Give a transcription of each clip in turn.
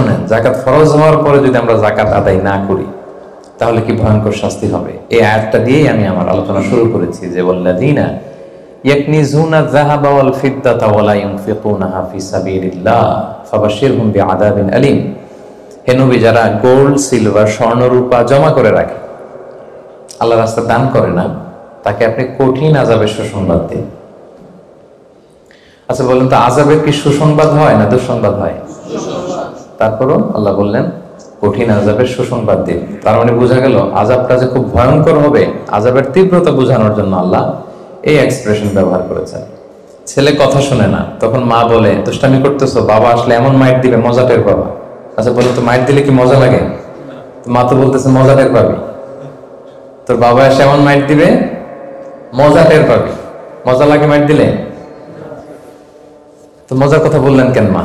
শোনেন, জাকাত ফরজ হওয়ার পরে যদি আমরা জাকাত আদায় না করি তাহলে কি ভয়ঙ্কর শাস্তি হবে। এই আয়াতটা দিয়েই আমি আমার আলোচনা শুরু করেছি যে ওয়াল্লাযীনা ইয়াকনিজুনা যাহাবা ওয়াল ফিদ্দাতা ওয়া লা ইউনফিকুনাহা ফি সাবিলিল্লাহ ফাবাশশিরহুম বিআযাবিন আলীম। হে নবী, যারা গোল্ড, সিলভার, স্বর্ণ, রূপা জমা করে রাখে, আল্লাহর রাস্তায় দান করে না, তাকে আপনি কঠিন আযাবের সুসংবাদ দিন। আচ্ছা বলেন তো, আযাবের কি সুসংবাদ হয় না দুঃসংবাদ হয়? তারপরও আল্লাহ বললেন কঠিন আযাবের সুসংবাদ দিন। তার মানে বোঝা গেল আযাবটা যে খুব ভয়ঙ্কর হবে, আযাবের তীব্রতা বোঝানোর জন্য আল্লাহ এই এক্সপ্রেশন ব্যবহার করেছেন। ছেলে কথা শুনে না, তখন মা বলে দুষ্টামি করতেছো, বাবা আসলে এমন মাইট দিবে মজা টের পাবা। আচ্ছা বলো তো, মাইট দিলে কি মজা লাগে? মা তো বলতেছে মজা টের পাবি। তোর বাবা এসে এমন মাইট দিবে মজা টের পাবি। মজা লাগে মাইট দিলে? তো মজার কথা বললেন কেন মা?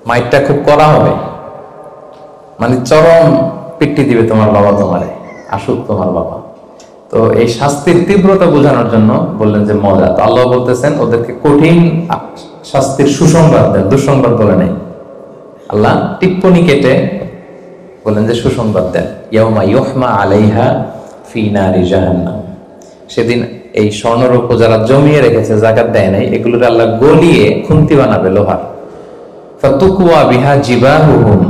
মাইটটা খুব কড়া হবে, মানে চরম পিট্টি দিবে তোমার বাবা তোমারে, আসুক তোমার বাবা। তো এই শাস্তির তীব্রতা বোঝানোর জন্য বললেন যে মজা। তো আল্লাহ বলতেছেন ওদেরকে কঠিন শাস্তির সুসংবাদ দেন, দুঃসংবাদ বলে নেই। আল্লাহ টিপ্পনি কেটে বললেন যে সুসংবাদ দেন, ইয়াউমা ইউহমা আলাইহা ফি নারি জাহান্নাম। সেদিন এই স্বর্ণরৌপ্য যারা জমিয়ে রেখেছে, জাকাত দেয় নাই, এগুলোর আল্লাহ গলিয়ে খুন্তি বানাবে লোহার। ফাতুকওয়া বিহা জিবাহুহুম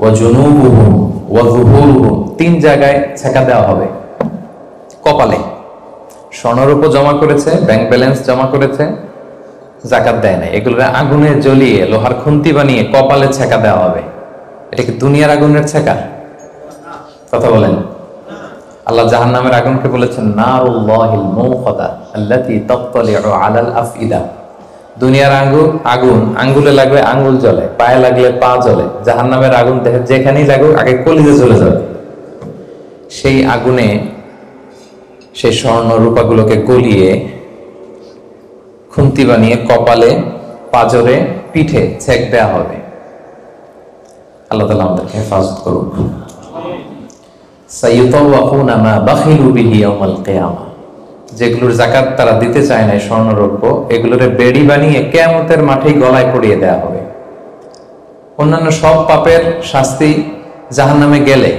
ওয়া জুনুবুহুম ওয়া যুহুরুহুম। 3 জায়গায় ছেঁকা দেওয়া হবে। কপালে স্বর্ণরৌপ্য জমা করেছে, ব্যাংক ব্যালেন্স জমা করেছে, জাকাত দেয় নাই, এগুলোর আগুনে জ্বলিয়ে লোহার খুন্তি বানিয়ে কপালে ছেঁকা দেওয়া হবে। এটা কি দুনিয়ার আগুনের ছেঁকা? কথা বলেন। আল্লাহ জাহান্নামের আগুনকে বলেছেন নারুল্লাহিল মুওকাদা আল্লাতী তাত্তালিউ আলাল আফইদা। দুনিয়ার আগুন আঙ্গুলে লাগলে আঙ্গুল জ্বলে, পায়ে লাগলে পা জ্বলে। জাহান্নামের আগুন দেখে যেখানেই লাগুক আগে কলিজে চলে যাবে। সেই আগুনে সেই স্বর্ণ রূপাগুলোকে গলিয়ে খুন্তি বানিয়ে কপালে, পাজরে, পিঠে ছেক দেয়া হবে। আল্লাহ তাআলা আমাদেরকে হেফাজত করুক। সাইয়ুতাওয়াকুনা মা বাখিলু বিহি ইয়াওমাল কিয়ামা। যেগুলোর জাকাত তারা দিতে চায় না, স্বর্ণরৌপ্য, এগুলোর বেড়ি বানিয়ে কিয়ামতের মাঠেই গলায় পরিয়ে দেয়া হবে। অন্যান্য সব পাপের শাস্তি জাহান্নামে গেলে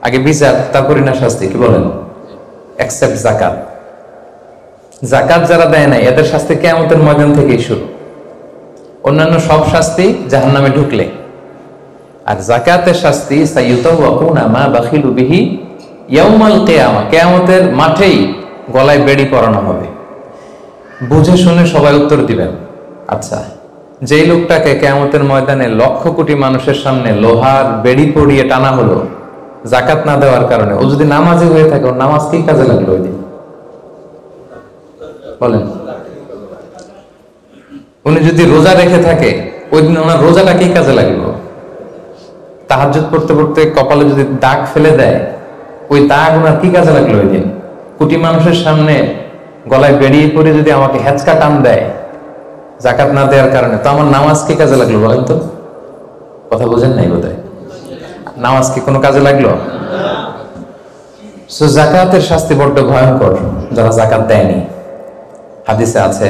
আগে বিচার, তারপরে না শাস্তি, কি বলেন? এক্সেপ্ট জাকাত। জাকাত যারা দেয় নাই এদের শাস্তি কিয়ামতের ময়দান থেকেই শুরু। অন্যান্য সব শাস্তি জাহান্নামে ঢুকলে, আর জাকাতের শাস্তি সাইয়ুতাওয়াকুনা মা বাখিলু বিহি ইয়াউমাল কিয়ামা, কিয়ামতের মাঠেই গলায় বেড়ি পরানো হবে। বুঝে শুনে সবাই উত্তর দিবেন। আচ্ছা, যেই লোকটাকে কিয়ামতের ময়দানে লক্ষ কোটি মানুষের সামনে লোহার বেড়ি পরিয়ে টানা হলো জাকাত না দেওয়ার কারণে, ও যদি নামাজি হয়ে থাকে, ওর নামাজ কি কাজে লাগলো ওই দিন? বলেন। উনি যদি রোজা রেখে থাকে, ওই দিন ওনার রোজাটা কি কাজে লাগলো? তাহাজ্জুদ পড়তে পড়তে কপালে যদি দাগ ফেলে দেয়, ওই দাগ ওনার কি কাজে লাগলো ওই দিন? কোটি মানুষের সামনে গলায় বেরিয়ে পড়ে যদি আমাকে হেঁচকা টান দেয় জাকাত না দেওয়ার কারণে, তো আমার নামাজ কি কাজে লাগলো বলেন তো? কথা বোঝেন নাই বোধহয়। নামাজ কি কোনো কাজে লাগলো? সো জাকাতের শাস্তি বড্ড ভয়ঙ্কর যারা জাকাত দেয়নি। হাদিসে আছে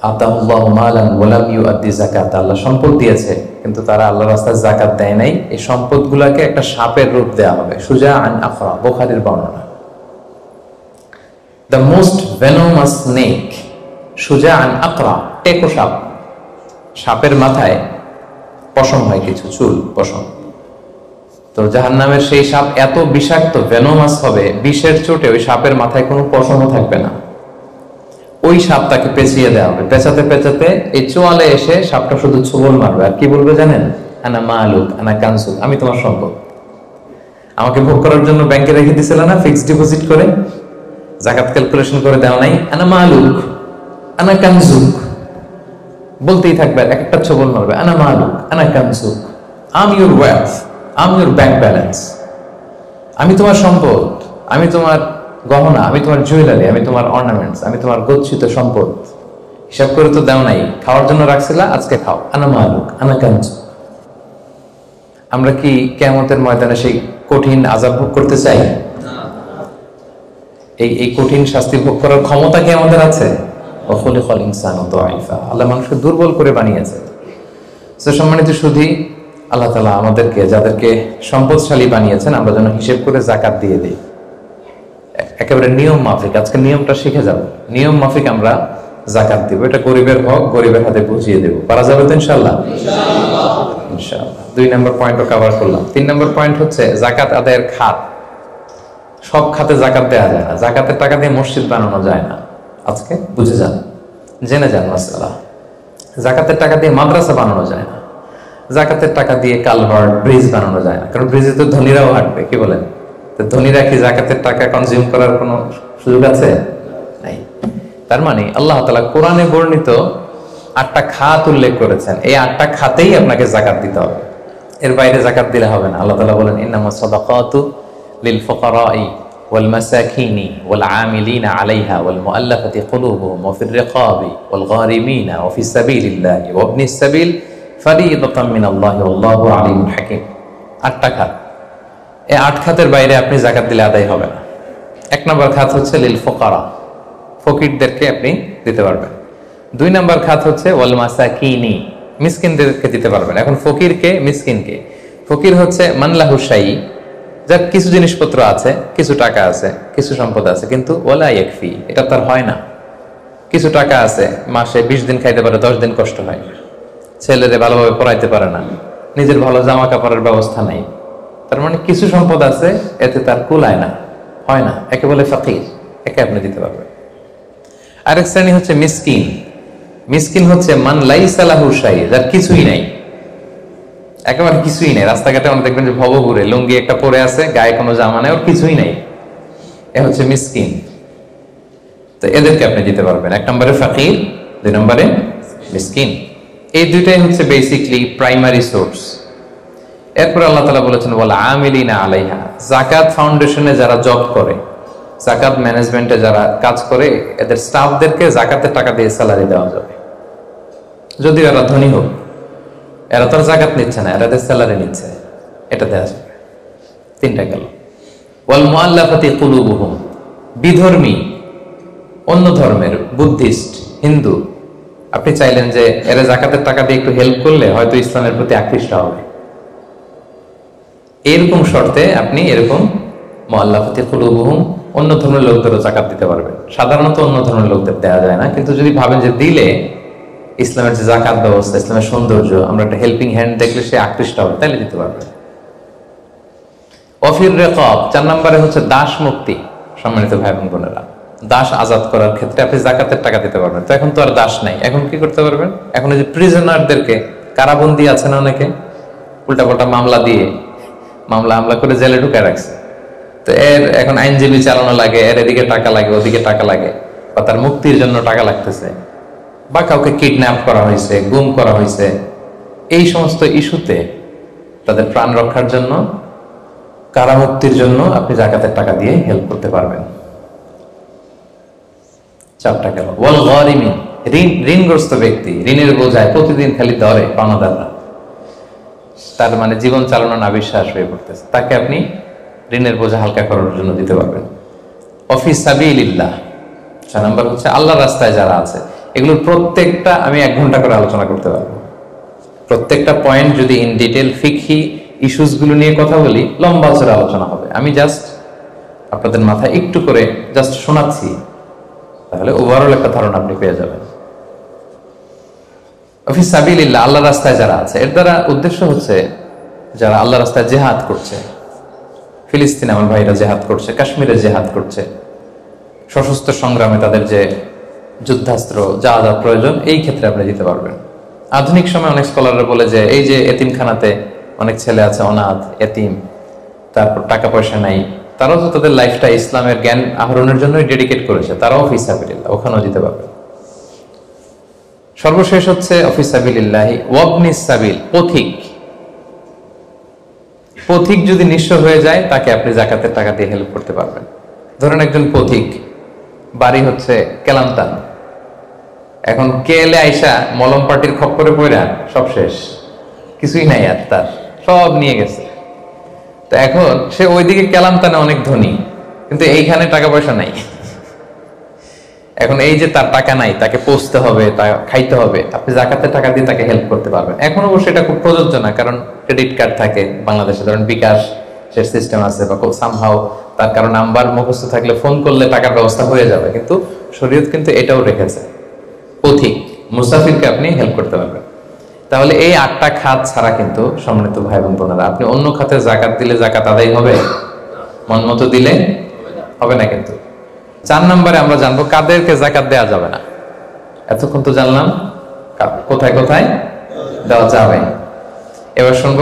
আতাহুল্লাহু মালান ওয়া লাম ইউআদ্দি যাকাত। আল্লাহ সম্পদ দিয়েছে কিন্তু তারা আল্লাহর রাস্তায় জাকাত দেয় নাই। এই সম্পদগুলোকে একটা সাপের রূপ দেয়া হবে। সুজাআন আখরা, বুখারীর বর্ণনা। দ্য মোস্ট ভেনোমাস স্নেক, সুজাআন আখরা, টেকো সাপ। সাপের মাথায় পশম হয়, কিছু চুল, পশম। তো জাহান্নামের সেই সাপ এত বিষাক্ত, ভেনোমাস হবে, বিষের চোটে ওই সাপের মাথায় কোনো পশমও থাকবে না। ওই সাপ তাকে পেঁচিয়ে দেওয়া হবে। পেঁচাতে পেঁচাতে এই চোয়ালে এসে সাপটা শুধু ছোবল মারবে, আর কি বলবে জানেন? আনা মালুক আনা কানসুক, আমি তোমার সম্পদ। আমাকে ভোগ করার জন্য ব্যাংকে রেখে দিছিল না ফিক্সড ডিপোজিট করে, জাকাত ক্যালকুলেশন করে দেওয়া নাই? আনা মালুক আনা কানসুক বলতেই থাকবে, এক একটা ছোবল মারবে। আনা মালুক আনা কানসুক, I'm your wealth, I'm your bank balance. আমি তোমার সম্পদ, আমি তোমার গহনা, আমি তোমার জুয়েলারি, আমি তোমার অর্নামেন্টস, আমি তোমার গচ্ছিত সম্পদ। হিসাব করে তো দাও নাই, খাওয়ার জন্য রাখছিলা, আজকে খাও। আনা মালুক আনা কানসুক। আমরা কি কিয়ামতের ময়দানে সেই কঠিন আযাব ভোগ করতে চাই? এই কঠিন শাস্তি ভোগ করার ক্ষমতা কি আমাদের আছে? ওয়াখুলিকাল ইনসানু দাঈফা। আল্লাহ মানুষকে দুর্বল করে বানিয়েছে। সম্মানিত সুধী, আল্লাহ তাআলা আমাদেরকে, যাদেরকে সম্পদশালী বানিয়েছেন, আমরা যেন হিসেব করে যাকাত দিয়ে দিই, একেবারে নিয়ম মাফিক। আজকে নিয়মটা শিখে যাব, নিয়ম মাফিক আমরা যাকাত দিব। এটা গরিবের হক, গরিবের হাতে বুঝিয়ে দেব। পারা যাবে তো ইনশাআল্লাহ? ইনশাআল্লাহ। 2 নম্বর পয়েন্টও কভার করলাম। 3 নম্বর পয়েন্ট হচ্ছে যাকাত আদায়ের খাত। সব খাতে যাকাত দেওয়া যায় না। যাকাতের টাকা দিয়ে মসজিদ বানানো যায় না। আজকে বুঝে যান, জেনে যান মাসআলা। যাকাতের টাকা দিয়ে মাদ্রাসা বানানো যায় না। যাকাতের টাকা দিয়ে কালভার্ট, ব্রিজ বানানো যায় না, কারণ ব্রিজে তো ধনীরাও হাঁটবে। কি বলেন? তো ধনীরা কি যাকাতের টাকা কনজিউম করার কোনো সুযোগ আছে? নাই। তার মানে আল্লাহ তাআলা কোরআনে বর্ণিত 8টা খাত উল্লেখ করেছেন। এই 8টা খাতেই আপনাকে যাকাত দিতে হবে, এর বাইরে যাকাত দিলে হবে না। আল্লাহ তাআলা বলেন, ইন্নামাস সাদাকাতু লিল ফুকারাই ওয়াল মাসাকিনি ওয়াল আমিলিনা আলাইহা ওয়াল মুআল্লাফাতি কুলুবুহুম ওয়া ফির রিকাবি ওয়াল গারিমিনা ওয়া ফিস সাবিলিল্লাহি ওয়া ইবনিস সাবিল ফারিদাতাম মিনাল্লাহি ওয়াল্লাহু আলিমুল হাকীম। 8টা খাত। এই 8 খাতের বাইরে আপনি যাকাত দিলে আদায় হবে না। 1 নম্বর খাত হচ্ছে লিল ফুকারা, ফকিরদেরকে আপনি দিতে পারবেন। 2 নম্বর খাত হচ্ছে ওয়াল মাসাকিনি, মিসকিনদেরকে দিতে পারবেন। এখন ফকিরকে, মিসকিনকে? ফকির হচ্ছে মানলাহু শাই, যার কিছু জিনিসপত্র আছে, কিছু টাকা আছে, কিছু সম্পদ আছে, কিন্তু ওয়ালা ইয়াকফি, এটা তার হয় না। কিছু টাকা আছে, মাসে 20 দিন খাইতে পারে, 10 দিন কষ্ট হয়, ছেলেরে ভালোভাবে পড়াইতে পারে না, নিজের ভালো জামা কাপড়ের ব্যবস্থা নাই। তার মানে কিছু সম্পদ আছে, এতে তার কুলায় না, হয় না, একে বলে ফাকির। একে আপনি দিতে পারবেন। আরেক শ্রেণী হচ্ছে মিসকিন। মিসকিন হচ্ছে মান লাইসা লাহু শাই, যার কিছুই নাই, একেবারে কিছুই নেই। রাস্তাঘাটে অনেক দেখবেন যে ভবঘুরে লুঙ্গি একটা পরে আছে, গায়ে কোনো জামা নেই, ওর কিছুই নাই, এ হচ্ছে মিসকিন। তো এদেরকে আপনি দিতে পারবেন। 1 নম্বরে ফাকির, 2 নম্বরে মিসকিন। এই দুইটাই হচ্ছে বেসিকলি প্রাইমারি সোর্স। এরপর আল্লাহ তাআলা বলেছেন ওয়াল আমিলিনা আলাইহা, যাকাত ফাউন্ডেশনে যারা জব করে, যাকাত ম্যানেজমেন্টে যারা কাজ করে, এদের স্টাফদেরকে যাকাতের টাকা দিয়ে স্যালারি দেওয়া যাবে। যদি এরা ধনী হোক, এরা তো যাকাত নিচ্ছে না, এরা স্যালারি নিচ্ছে, এটা দেওয়া যাবে। 3টা গেল। ওয়াল মুআল্লাফাতি কুলুবুহুম, বিধর্মী, অন্য ধর্মের, বুদ্ধিস্ট, হিন্দু, আপনি চাইলেন যে এরা যাকাতের টাকা দিয়ে একটু হেল্প করলে হয়তো ইসলামের প্রতি আকৃষ্ট হবে, এরকম শর্তে আপনি এরকম মুআল্লাফাতি কুলুবুহুম, অন্য ধর্মের লোকদেরও যাকাত দিতে পারবেন। সাধারণত অন্য ধর্মের লোকদের দেওয়া যায় না, কিন্তু যদি ভাবেন যে দিলে ইসলামের যে যাকাত ব্যবস্থা, ইসলামের সৌন্দর্য, আমরা একটা হেল্পিং হ্যান্ড দেখলে সে আকৃষ্ট হবে, তাহলে দিতে পারবেন। ওয়াফির রিকাব, 4 নম্বরে হচ্ছে দাস মুক্তি। সম্মানিত ভাই বোন বোনেরা, দাস আজাদ করার ক্ষেত্রে আপনি যাকাতের টাকা দিতে পারবেন। তো এখন তো আর দাস নাই, এখন কি করতে পারবেন? এখন এই যে প্রিজনারদেরকে, কারাবন্দী আছে না অনেকে, উল্টাপাল্টা মামলা দিয়ে মামলা করে জেলে ঢুকায় রাখছে, তো এর এখন আইনজীবী চালানো লাগে, এর এদিকে টাকা লাগে, ওদিকে টাকা লাগে, বা তার মুক্তির জন্য টাকা লাগতেছে, বা কাউকে কিডন্যাপ করা হয়েছে, গুম করা হয়েছে, এই সমস্ত ইস্যুতে তাদের প্রাণ রক্ষার জন্য, কারামুক্তির জন্য আপনি যাকাতের টাকা দিয়ে হেল্প করতে পারবেন। 4টা গেল। ওয়াল গারিমিন, ঋণগ্রস্ত ব্যক্তি, ঋণের বোঝায় প্রতিদিন খালি ধরে পাওনাদাররা, তার মানে জীবন চালানো না বিশ্বাস হয়ে পড়তেছে, তাকে আপনি ঋণের বোঝা হালকা করার জন্য দিতে পারবেন। অফিস সাবিলিল্লাহ, 6 নম্বর হচ্ছে আল্লাহর রাস্তায় যারা আছে। এগুলোর প্রত্যেকটা আমি 1 ঘন্টা করে আলোচনা করতে পারবো। প্রত্যেকটা পয়েন্ট যদি ইন ডিটেল ফিকহি ইস্যুস গুলো নিয়ে কথা বলি, লম্বা চড়া আলোচনা হবে। আমি জাস্ট আপনাদের মাথায় একটু করে জাস্ট শোনাচ্ছি, তাহলে ওভারঅল একটা ধারণা আপনি পেয়ে যাবেন। অফিস সাবিলিল্লাহ, আল্লাহর রাস্তায় যারা আছে, এর দ্বারা উদ্দেশ্য হচ্ছে যারা আল্লাহর রাস্তায় জিহাদ করছে। ফিলিস্তিনে আমার ভাইরা জিহাদ করছে, কাশ্মীরে জিহাদ করছে, সশস্ত্র সংগ্রামে তাদের যে যুদ্ধাস্ত্র যা যা প্রয়োজন, এই ক্ষেত্রে আপনি দিতে পারবেন। আধুনিক সময় অনেক স্কলাররা বলে যে এই যে এতিমখানাতে অনেক ছেলে আছে, অনাথ, এতিম, তারপর টাকা পয়সা নাই, তারাও তো তাদের লাইফটা ইসলামের জ্ঞান আহরণের জন্যই ডেডিকেট করেছে, তারাও ফি সাবিলিল্লাহ, ওখানেও দিতে পারবে। সর্বশেষ হচ্ছে অফিস সাবিলিল্লাহি ওয়াবনিস সাবিল, পথিক। পথিক যদি নিঃস্ব হয়ে যায়, তাকে আপনি যাকাতের টাকা দিয়ে হেল্প করতে পারবেন। ধরেন একজন পথিক, বাড়ি হচ্ছে কেলান্তান, এখন কেলে আইসা মলম পাটির খপ্পরে পড়া সব শেষ, কিছুই নাই আর, তার সব নিয়ে গেছে। তো এখন সে ওইদিকে কেলান্তানে অনেক ধনী, কিন্তু এইখানে টাকা পয়সা নাই। এখন এই যে তার টাকা নাই, তাকে পৌঁছতে হবে, তা খাইতে হবে, আপনি জাকাতের টাকা দিয়ে তাকে হেল্প করতে পারবেন। এখন অবশ্যই এটা খুব প্রযোজ্য না, কারণ ক্রেডিট কার্ড থাকে বাংলাদেশে, ধরেন বিকাশ সিস্টেম আছে, বা সামহাও তার কারো নাম্বার মুখস্থ থাকলে ফোন করলে টাকার ব্যবস্থা হয়ে যাবে। কিন্তু শরীয়ত কিন্তু এটাও রেখেছে, পথিক মুসাফিরকে আপনি হেল্প করতে পারবেন। তাহলে এই 8টা খাত ছাড়া কিন্তু সম্মানিত ভাই বোন বোনেরা, আপনি অন্য খাতে জাকাত দিলে জাকাত আদায় হবে? মন মতো দিলে হবে না। কিন্তু 4 নম্বরে আমরা জানবো কাদেরকে জাকাত দেওয়া যাবে না। এতক্ষণ তো জানলাম কোথায় কোথায় দেওয়া যাবে, এবার শুনবো